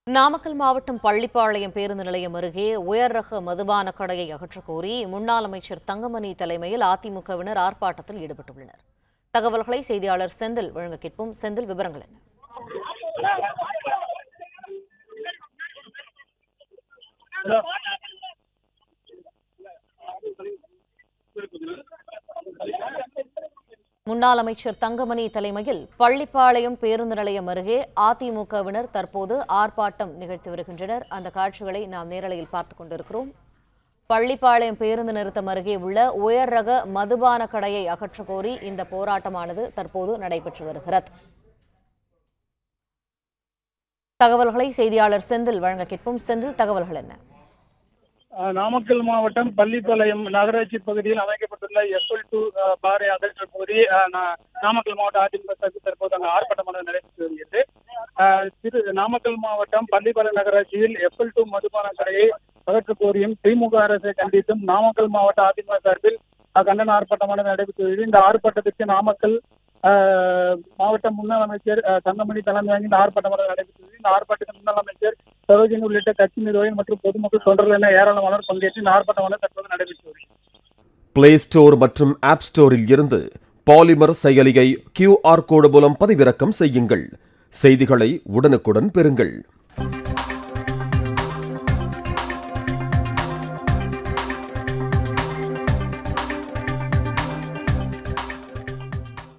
நாமக்கல் மாவட்டம் பள்ளிப்பாளையம் பேருந்து நிலையம் அருகே உயர் ரக மதுபான கடையை அகற்றக் கோரி முன்னாள் அமைச்சர் தங்கமணி தலைமையில் அதிமுகவினர் ஆர்ப்பாட்டத்தில் ஈடுபட்டுள்ளனர். தகவல்களை செய்தியாளர் செந்தில் வழங்க கேட்போம். செந்தில், விவரங்கள் என்ன? முன்னாள் அமைச்சர் தங்கமணி தலைமையில் பள்ளிப்பாளையம் பேருந்து நிலையம் அருகே அதிமுகவினர் தற்போது ஆர்ப்பாட்டம் நிகழ்த்தி வருகின்றனர். அந்த காட்சிகளை நாம் நேரலையில் பார்த்துக் கொண்டிருக்கிறோம். பள்ளிப்பாளையம் பேருந்து நிறுத்தம் அருகே உள்ள உயர் ரக மதுபான கடையை அகற்றக் கோரி இந்த போராட்டமானது தற்போது நடைபெற்று வருகிறது. தகவல்களை செய்தியாளர் செந்தில் வழங்க கேட்போம். செந்தில், தகவல்கள் என்ன? நாமக்கல் மாவட்டம் பள்ளிப்பாளையம் நகராட்சி பகுதியில் அமைக்கப்பட்டுள்ள FL2 பாறை அகற்றல் பகுதி நாமக்கல் மாவட்ட அதிமுக தற்போது அங்கு ஆர்ப்பாட்டமானது நடைபெற்று வருகிறது. நாமக்கல் மாவட்டம் பள்ளிப்பாளையம் நகராட்சியில் FL2 மதுபான கடையை அகற்றக் கோரியும் திமுக அரசை கண்டித்தும் நாமக்கல் மாவட்ட அதிமுக சார்பில் கண்டன ஆர்ப்பாட்டமானது நடைபெற்று வருகிறது. இந்த ஆர்ப்பாட்டத்திற்கு நாமக்கல் மாவட்ட முன்னாள் அமைச்சர் தங்கமணி தலைமையாக இந்த ஆர்ப்பாட்டமானது நடைபெற்றது. இந்த ஆர்ப்பாட்டத்தில் முன்னாள் அமைச்சர் சரோஜினி உள்ளிட்ட கட்சி நிர்வாகிகள் மற்றும் பொதுமக்கள் தொண்டர்கள் என ஏராளமானோர் பங்கேற்று இந்த ஆர்ப்பாட்டமானது தற்போது நடைபெற்று வருகிறது. பிளே ஸ்டோர் மற்றும் ஆப் ஸ்டோரில் இருந்து பாலிமர் செயலியை QR கோடு மூலம் பதிவிறக்கம் செய்யுங்கள். செய்திகளை உடனுக்குடன் பெறுங்கள்.